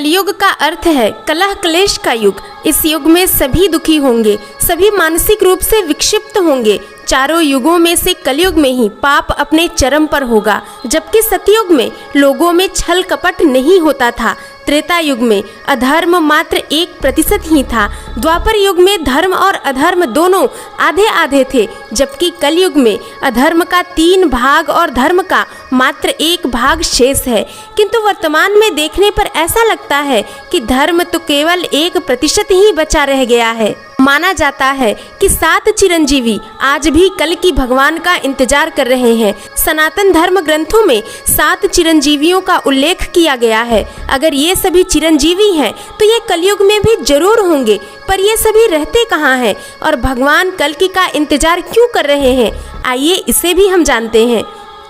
कलयुग का अर्थ है कलह क्लेश का युग। इस युग में सभी दुखी होंगे, सभी मानसिक रूप से विक्षिप्त होंगे। चारों युगों में से कलयुग में ही पाप अपने चरम पर होगा, जबकि सतयुग में लोगों में छल कपट नहीं होता था। त्रेता युग में अधर्म मात्र 1% ही था। द्वापर युग में धर्म और अधर्म दोनों आधे आधे थे, जबकि कलयुग में अधर्म का 3 भाग और धर्म का मात्र 1 भाग शेष है। किंतु वर्तमान में देखने पर ऐसा लगता है कि धर्म तो केवल 1% ही बचा रह गया है। माना जाता है कि 7 चिरंजीवी आज भी कल की भगवान का इंतजार कर रहे हैं। सनातन धर्म ग्रंथों में 7 चिरंजीवियों का उल्लेख किया गया है। अगर ये सभी चिरंजीवी हैं तो ये कलयुग में भी जरूर होंगे, पर ये सभी रहते कहाँ हैं और भगवान कल्कि का इंतजार क्यों कर रहे हैं? आइए इसे भी हम जानते हैं।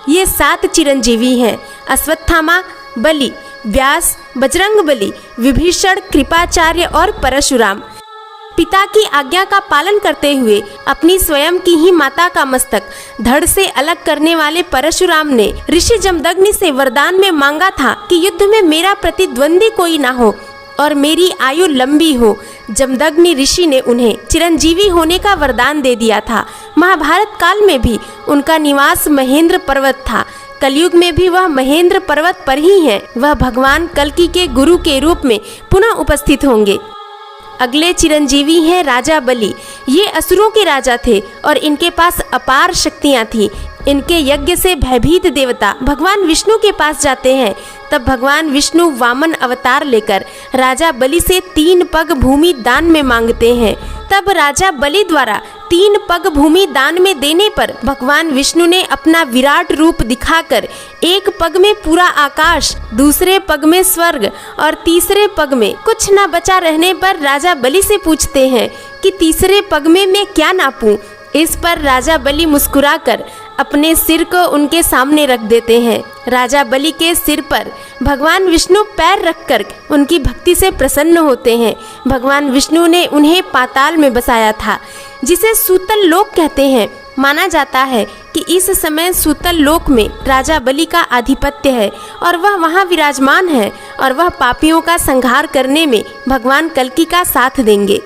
ये 7 चिरंजीवी हैं: अश्वत्थामा, बलि, व्यास, बजरंगबली, विभीषण, कृपाचार्य और परशुराम। पिता की आज्ञा का पालन करते हुए अपनी स्वयं की ही माता का मस्तक धड़ से अलग करने वाले परशुराम ने ऋषि जमदग्नि से वरदान में मांगा था कि युद्ध में मेरा प्रतिद्वंदी कोई ना हो और मेरी आयु लंबी हो। जमदग्नि ऋषि ने उन्हें चिरंजीवी होने का वरदान दे दिया था। महाभारत काल में भी उनका निवास महेंद्र पर्वत था। कलयुग में भी वह महेंद्र पर्वत पर ही है। वह भगवान कल्कि के गुरु के रूप में पुनः उपस्थित होंगे। अगले चिरंजीवी हैं राजा बलि। ये असुरों के राजा थे और इनके पास अपार शक्तियां थीं। इनके यज्ञ से भयभीत देवता भगवान विष्णु के पास जाते हैं। तब भगवान विष्णु वामन अवतार लेकर राजा बलि से 3 पग भूमि दान में मांगते हैं। तब राजा बलि द्वारा 3 पग भूमि दान में देने पर भगवान विष्णु ने अपना विराट रूप दिखाकर एक पग में पूरा आकाश, दूसरे पग में स्वर्ग और तीसरे पग में कुछ न बचा रहने पर राजा बलि से पूछते हैं कि तीसरे पग में मैं क्या नापूं? इस पर राजा बलि मुस्कुराकर अपने सिर को उनके सामने रख देते हैं। राजा बलि के सिर पर भगवान विष्णु पैर रखकर उनकी भक्ति से प्रसन्न होते हैं। भगवान विष्णु ने उन्हें पाताल में बसाया था, जिसे सूतल लोक कहते हैं। माना जाता है कि इस समय सूतल लोक में राजा बलि का आधिपत्य है और वह वहां विराजमान है और वह पापियों का संहार करने में भगवान कल्कि का साथ देंगे।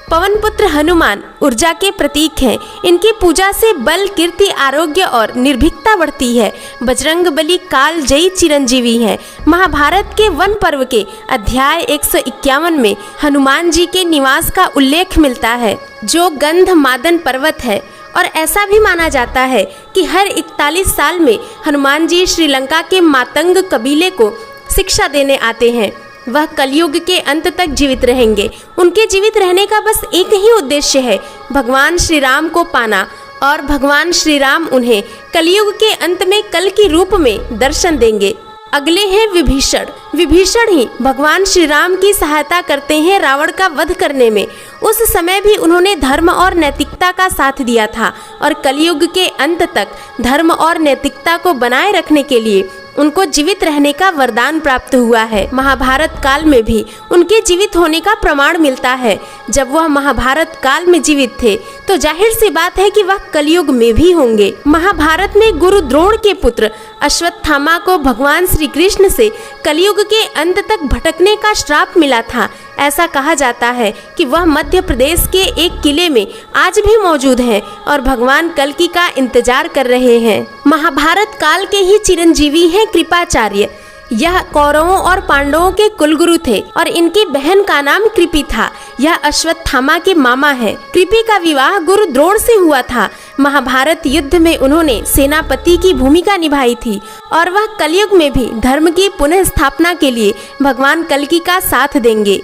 पवन पुत्र हनुमान ऊर्जा के प्रतीक हैं। इनकी पूजा से बल, कीर्ति, आरोग्य और निर्भीकता बढ़ती है। बजरंगबली काल जयी चिरंजीवी हैं। महाभारत के वन पर्व के अध्याय 151 में हनुमान जी के निवास का उल्लेख मिलता है, जो गंधमादन पर्वत है। और ऐसा भी माना जाता है कि हर 41 साल में हनुमान जी श्रीलंका के मातंग कबीले को शिक्षा देने आते हैं। वह कलयुग के अंत तक जीवित रहेंगे। उनके जीवित रहने का बस एक ही उद्देश्य है, भगवान श्री राम को पाना, और भगवान श्री राम उन्हें कलयुग के अंत में कल की रूप में दर्शन देंगे। अगले हैं विभीषण। विभीषण ही भगवान श्री राम की सहायता करते हैं रावण का वध करने में। उस समय भी उन्होंने धर्म और नैतिकता का साथ दिया था और कलयुग के अंत तक धर्म और नैतिकता को बनाए रखने के लिए उनको जीवित रहने का वरदान प्राप्त हुआ है। महाभारत काल में भी उनके जीवित होने का प्रमाण मिलता है। जब वह महाभारत काल में जीवित थे तो जाहिर सी बात है कि वह कलयुग में भी होंगे। महाभारत में गुरु द्रोण के पुत्र अश्वत्थामा को भगवान श्री कृष्ण से कलयुग के अंत तक भटकने का श्राप मिला था। ऐसा कहा जाता है कि वह मध्य प्रदेश के एक किले में आज भी मौजूद हैं और भगवान कल्कि का इंतजार कर रहे हैं। महाभारत काल के ही चिरंजीवी हैं कृपाचार्य। यह कौरवों और पांडवों के कुलगुरु थे और इनकी बहन का नाम कृपि था। यह अश्वत्थामा के मामा है। कृपि का विवाह गुरु द्रोण से हुआ था। महाभारत युद्ध में उन्होंने सेनापति की भूमिका निभाई थी और वह कलयुग में भी धर्म की पुनः स्थापना के लिए भगवान कल्कि का साथ देंगे।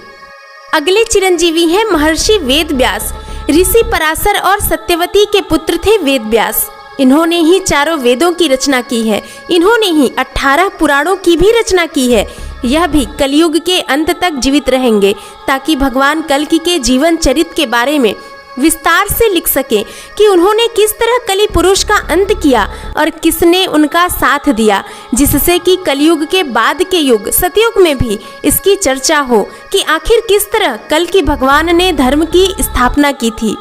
अगले चिरंजीवी हैं महर्षि वेदव्यास। ऋषि पराशर और सत्यवती के पुत्र थे वेदव्यास। इन्होंने ही 4 वेदों की रचना की है। इन्होंने ही 18 पुराणों की भी रचना की है। यह भी कलयुग के अंत तक जीवित रहेंगे ताकि भगवान कल्कि के जीवन चरित्र के बारे में विस्तार से लिख सके कि उन्होंने किस तरह कलि पुरुष का अंत किया और किसने उनका साथ दिया, जिससे कि कलयुग के बाद के युग सतयुग में भी इसकी चर्चा हो कि आखिर किस तरह कल्कि भगवान ने धर्म की स्थापना की थी।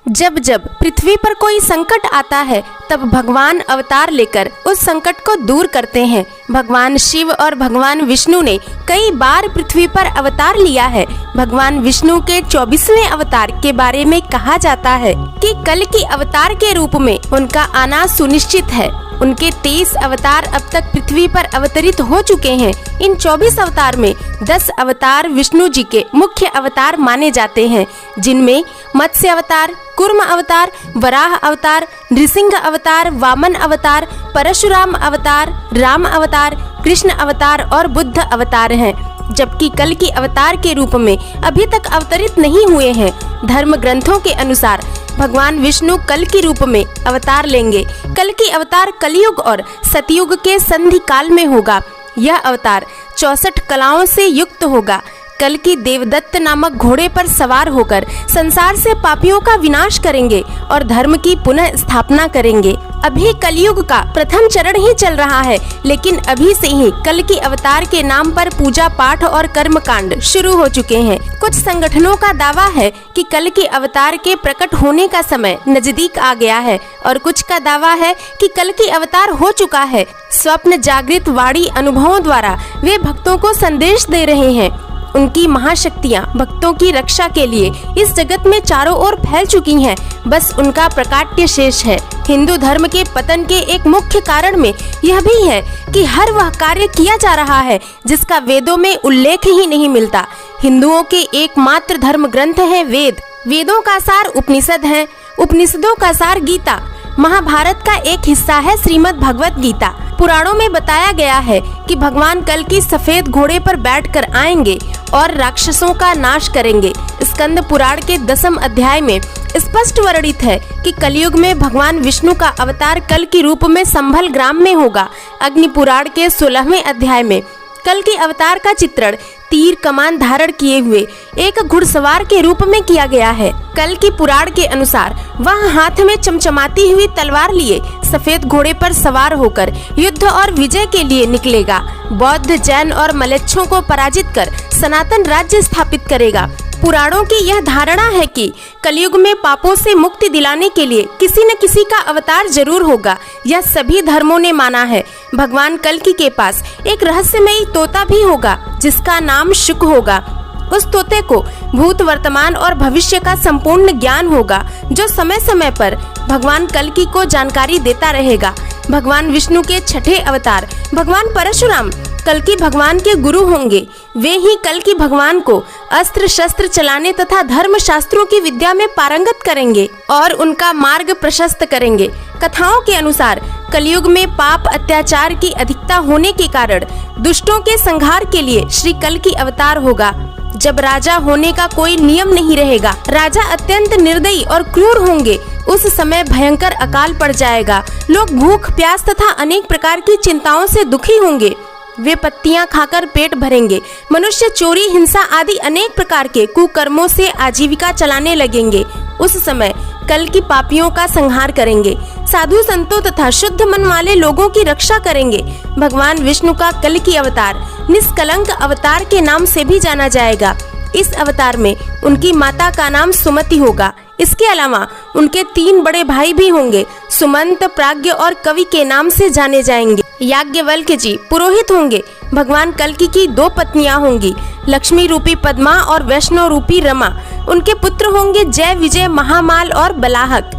जब जब पृथ्वी पर कोई संकट आता है तब भगवान अवतार लेकर उस संकट को दूर करते हैं। भगवान शिव और भगवान विष्णु ने कई बार पृथ्वी पर अवतार लिया है। भगवान विष्णु के 24वें अवतार के बारे में कहा जाता है कि कल की अवतार के रूप में उनका आना सुनिश्चित है। उनके 23 अवतार अब तक पृथ्वी पर अवतरित हो चुके हैं। इन 24 अवतार में 10 अवतार विष्णु जी के मुख्य अवतार माने जाते हैं, जिनमें मत्स्य अवतार, कूर्म अवतार, वराह अवतार, नृसिंह अवतार, वामन अवतार, परशुराम अवतार, राम अवतार, कृष्ण अवतार और बुद्ध अवतार हैं। जबकि कल की अवतार के रूप में अभी तक अवतरित नहीं हुए हैं। धर्म ग्रंथों के अनुसार भगवान विष्णु कल के रूप में अवतार लेंगे। कल की अवतार कलयुग और सतयुग के संधि काल में होगा। यह अवतार 64 कलाओं से युक्त होगा। कल की देवदत्त नामक घोड़े पर सवार होकर संसार से पापियों का विनाश करेंगे और धर्म की पुनः स्थापना करेंगे। अभी कलयुग का प्रथम चरण ही चल रहा है, लेकिन अभी से ही कल की अवतार के नाम पर पूजा पाठ और कर्म कांड शुरू हो चुके हैं। कुछ संगठनों का दावा है कि कल के अवतार के प्रकट होने का समय नजदीक आ गया है और कुछ का दावा है कि कल की अवतार हो चुका है। स्वप्न जागृत वाणी अनुभवों द्वारा वे भक्तों को संदेश दे रहे हैं। उनकी महाशक्तियाँ भक्तों की रक्षा के लिए इस जगत में चारों ओर फैल चुकी हैं। बस उनका प्रकाट्य शेष है। हिंदू धर्म के पतन के एक मुख्य कारण में यह भी है कि हर वह कार्य किया जा रहा है जिसका वेदों में उल्लेख ही नहीं मिलता। हिंदुओं के एकमात्र धर्म ग्रंथ है वेद। वेदों का सार उपनिषद है, उपनिषदों का सार गीता। महाभारत का एक हिस्सा है श्रीमद् भगवत गीता। पुराणों में बताया गया है कि भगवान कल की सफेद घोड़े पर बैठकर आएंगे और राक्षसों का नाश करेंगे। स्कंद पुराण के 10वें अध्याय में स्पष्ट वर्णित है कि कलयुग में भगवान विष्णु का अवतार कल के रूप में संभल ग्राम में होगा। अग्नि पुराण के 16वें अध्याय में कल के अवतार का चित्रण तीर कमान धारण किए हुए एक घुड़सवार के रूप में किया गया है। कल की पुराण के अनुसार वह हाथ में चमचमाती हुई तलवार लिए सफेद घोड़े पर सवार होकर युद्ध और विजय के लिए निकलेगा। बौद्ध, जैन और मलेच्छों को पराजित कर सनातन राज्य स्थापित करेगा। पुराणों की यह धारणा है कि कलयुग में पापों से मुक्ति दिलाने के लिए किसी न किसी का अवतार जरूर होगा। यह सभी धर्मों ने माना है। भगवान कल्कि के पास एक रहस्यमयी तोता भी होगा जिसका नाम शुक होगा। उस तोते को भूत, वर्तमान और भविष्य का संपूर्ण ज्ञान होगा, जो समय समय पर भगवान कल्कि को जानकारी देता रहेगा। भगवान विष्णु के छठे अवतार भगवान परशुराम कल्कि भगवान के गुरु होंगे। वे ही कल्कि भगवान को अस्त्र शस्त्र चलाने तथा धर्म शास्त्रों की विद्या में पारंगत करेंगे और उनका मार्ग प्रशस्त करेंगे। कथाओं के अनुसार कलयुग में पाप अत्याचार की अधिकता होने के कारण दुष्टों के संहार के लिए श्री कल्कि अवतार होगा। जब राजा होने का कोई नियम नहीं रहेगा, राजा अत्यंत निर्दयी और क्रूर होंगे, उस समय भयंकर अकाल पड़ जाएगा। लोग भूख, प्यास तथा अनेक प्रकार की चिंताओं से दुखी होंगे। वे पत्तियां खाकर पेट भरेंगे। मनुष्य चोरी, हिंसा आदि अनेक प्रकार के कुकर्मों से आजीविका चलाने लगेंगे। उस समय कल्कि पापियों का संहार करेंगे, साधु संतों तथा शुद्ध मन वाले लोगों की रक्षा करेंगे। भगवान विष्णु का कल्कि अवतार निष्कलंक अवतार के नाम से भी जाना जाएगा। इस अवतार में उनकी माता का नाम सुमति होगा। इसके अलावा उनके 3 बड़े भाई भी होंगे। सुमंत, प्राज्ञ और कवि के नाम से जाने जाएंगे। याज्ञवल्क्य जी पुरोहित होंगे। भगवान कल्कि की 2 पत्नियां होंगी, लक्ष्मी रूपी पद्मा और वैष्णव रूपी रमा। उनके पुत्र होंगे जय, विजय, महामाल और बलाहक।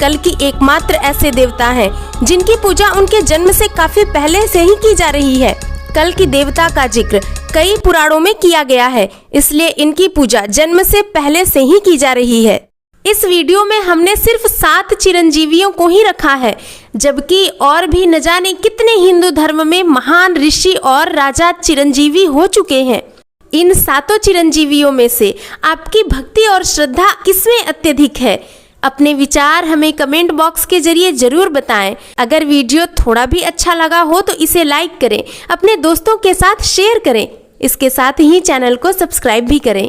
कल्कि एकमात्र ऐसे देवता हैं जिनकी पूजा उनके जन्म से काफी पहले से ही की जा रही है। कल्कि देवता का जिक्र कई पुराणों में किया गया है, इसलिए इनकी पूजा जन्म से पहले से ही की जा रही है। इस वीडियो में हमने सिर्फ 7 चिरंजीवियों को ही रखा है, जबकि और भी न जाने कितने हिंदू धर्म में महान ऋषि और राजा चिरंजीवी हो चुके हैं। इन 7 चिरंजीवियों में से आपकी भक्ति और श्रद्धा किसमें अत्यधिक है? अपने विचार हमें कमेंट बॉक्स के जरिए जरूर बताएं। अगर वीडियो थोड़ा भी अच्छा लगा हो तो इसे लाइक करें, अपने दोस्तों के साथ शेयर करें। इसके साथ ही चैनल को सब्सक्राइब भी करें।